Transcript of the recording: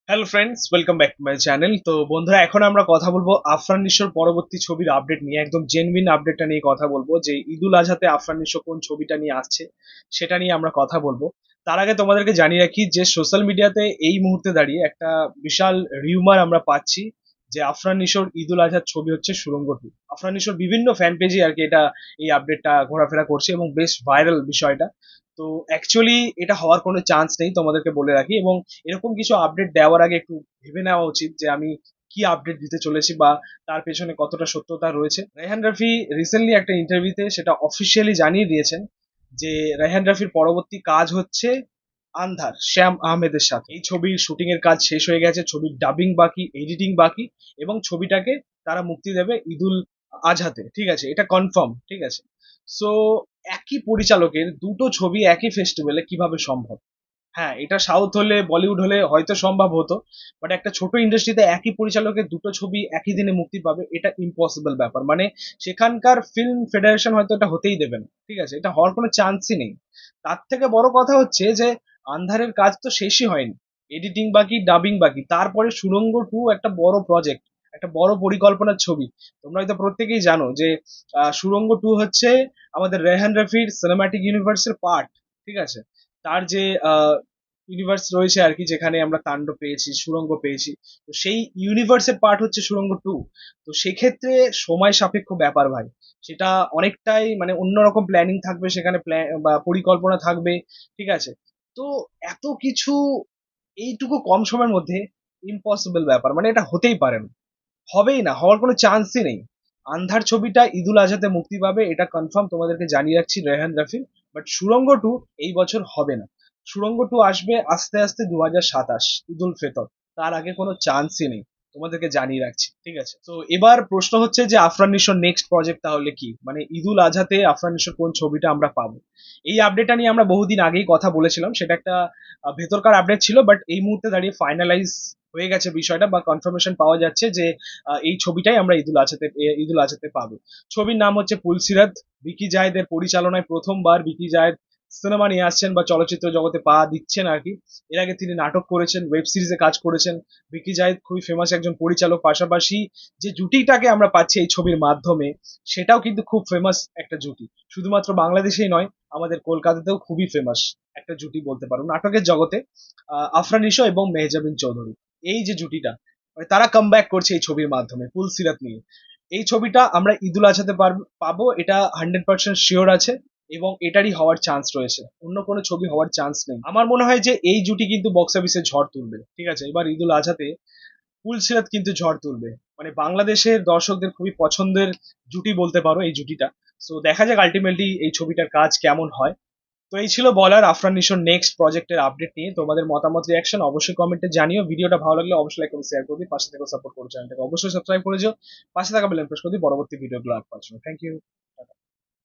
Hello friends, welcome back to my channel. তো বন্ধুরা, এখন আমরা কথা বলবো আফরান নিশোর পরবর্তী ছবির আপডেট নিয়ে। একদম জেনুইন আপডেটটা নিয়ে কথা বলবো যে ঈদুল আজহাতে আফরান নিশো কোন ছবিটা নিয়ে আসছে সেটা নিয়ে আমরা কথা বলবো। তার আগে তোমাদেরকে জানিয়ে রাখি যে সোশ্যাল মিডিয়াতে এই মুহূর্তে দাঁড়িয়ে একটা বিশাল রিউমার আমরা পাচ্ছি যে আফরান নিশোর ঈদুল আজহার ছবি হচ্ছে সুড়ঙ্গ 2। আফরান নিশোর বিভিন্ন ফ্যান পেজে আর কি এটা এই আপডেটটা ঘোরাফেরা করছে এবং বেশ ভাইরাল বিষয়টা। তো অ্যাকচুয়ালি এটা হওয়ার কোনো চান্স নেই, তোমাদেরকে বলে রাখি। এবং এরকম কিছু আপডেট দেওয়ার আগে একটু ভেবে নেওয়া উচিত যে আমি কি আপডেট দিতে চলেছি বা তার পেছনে কতটা সত্যতা রয়েছে। রেহান রাফি রিসেন্টলি একটা ইন্টারভিউতে সেটা অফিসিয়ালি জানিয়ে দিয়েছেন যে রেহান রাফির পরবর্তী কাজ হচ্ছে আন্ধার শ্যাম আহমেদের সাথে। এই ছবির শুটিং এর কাজ শেষ হয়ে গেছে, ছবির ডাবিং বাকি, এডিটিং বাকি, এবং ছবিটাকে তারা মুক্তি দেবে ঈদুল আজহাতে। ঠিক আছে, এটা কনফার্ম। ঠিক আছে। সো একই পরিচালকের দুটো ছবি একই ফেস্টিভ্যালে কিভাবে সম্ভব? হ্যাঁ, এটা সাউথ হলে, বলিউড হলে হয়তো সম্ভব হতো, বাট একটা ছোট ইন্ডাস্ট্রিতে একই পরিচালকের দুটো ছবি একই দিনে মুক্তি পাবে, এটা ইম্পসিবল ব্যাপার। মানে সেখানকার ফিল্ম ফেডারেশন হয়তো এটা হতেই দেবে না। ঠিক আছে, এটা হওয়ার কোনো চান্সই নেই। তার থেকে বড় কথা হচ্ছে যে আন্ধারের কাজ তো শেষই হয়নি, এডিটিং বাকি, ডাবিং বাকি, তারপরে সুড়ঙ্গ 2 একটা বড় প্রজেক্ট, একটা বড় পরিকল্পনার ছবি। তোমরা হয়তো প্রত্যেকেই জানো যে সুড়ঙ্গ 2 হচ্ছে আমাদের রেহান রফির সিনেমাটিক ইউনিভার্সের পার্ট। ঠিক আছে, তার যে ইউনিভার্স রয়েছে আর কি, যেখানে আমরা তাণ্ডব পেয়েছি, সুড়ঙ্গ পেয়েছি, তো সেই ইউনিভার্সের পার্ট হচ্ছে সুড়ঙ্গ 2। তো সেক্ষেত্রে সময় সাপেক্ষ ব্যাপার ভাই। সেটা অনেকটাই মানে অন্যরকম প্ল্যানিং থাকবে সেখানে, বা পরিকল্পনা থাকবে। ঠিক আছে। তো এত কিছু এইটুকু কম সময়ের মধ্যে ইম্পসিবল ব্যাপার, মানে এটা হতেই পারে না, হবেই না, হওয়ার কোনো চান্সই নেই। আন্ধার ছবিটা ঈদুল আজহাতে মুক্তি পাবে, এটা কনফার্ম, তোমাদেরকে জানিয়ে রাখছি রেহান রাফি। বাট সুড়ঙ্গ 2 এই বছর হবে না। সুড়ঙ্গ 2 আসবে আস্তে আস্তে 2027 ঈদুল ফিতর, তার আগে কোনো চান্সই নেই, তোমাদেরকে জানিয়ে রাখছি। ঠিক আছে। তো এবার প্রশ্ন হচ্ছে যে আফরান নিশোর নেক্সট প্রজেক্ট তাহলে কি, মানে ঈদুল আজহাতে আফরান নিশোর কোন ছবিটা আমরা পাবো? এই আপডেটটা নিয়ে আমরা বহুদিন আগেই কথা বলেছিলাম, সেটা একটা ভেতরকার আপডেট ছিল, বাট এই মুহূর্তে দাঁড়িয়ে ফাইনালাইজ হয়ে গেছে বিষয়টা, বা কনফার্মেশন পাওয়া যাচ্ছে যে এই ছবিটাই আমরা ঈদুল আজহাতে পাবো। ছবির নাম হচ্ছে পুলসিরাত। বিকি জায়েদের পরিচালনায় প্রথমবার বিকি জায়েদ সিনেমা নিয়ে আসছেন বা চলচ্চিত্র জগতে পা দিচ্ছেন আর কি। এর আগে তিনি নাটক করেছেন, ওয়েব সিরিজে কাজ করেছেন। বিকি জায়েদ খুবই ফেমাস একজন পরিচালক, পাশাপাশি যে জুটিটাকে আমরা পাচ্ছি এই ছবির মাধ্যমে, সেটাও কিন্তু খুব ফেমাস একটা জুটি। শুধুমাত্র বাংলাদেশেই নয়, আমাদের কলকাতাতেও খুবই ফেমাস একটা জুটি বলতে পারো নাটকের জগতে। আফরান নিশো এবং মেহজাবিন চৌধুরী, এই যে জুটিটা, মানে তারা কামব্যাক করছে এই ছবির মাধ্যমে পুলসিরাত নিয়ে। এই ছবিটা আমরা ঈদুল আজহাতে পাবো, এটা 100% শিওর আছে, এবং এটারই হওয়ার চান্স রয়েছে, অন্য কোনো ছবি হওয়ার চান্স নেই। আমার মনে হয় যে এই জুটি কিন্তু বক্স অফিসে ঝড় তুলবে। ঠিক আছে, এবার ঈদুল আজহাতে পুলসিরাত কিন্তু ঝড় তুলবে, মানে বাংলাদেশের দর্শকদের খুবই পছন্দের জুটি বলতে পারো এই জুটিটা। সো দেখা যাক আলটিমেটলি এই ছবিটার কাজ কেমন হয়। তো এই ছিল বলার আফরান নিশোর নেক্সট প্রজেক্টের আপডেট নিয়ে। তোমাদের মতামত, রিয়াকশন অবশ্যই কমেন্টে জানিও। ভিডিওটা ভালো লাগলে অবশ্যই লাইক করে শেয়ার করবি, পাশে থেকে সাপোর্ট করো, চ্যানেলটাকে অবশ্যই সাবস্ক্রাইব করে যাও, পাশে থাকা বেল আইকন প্রেস করে দিও পরবর্তী ভিডিওগুলো আপলোড করার জন্য। Thank you.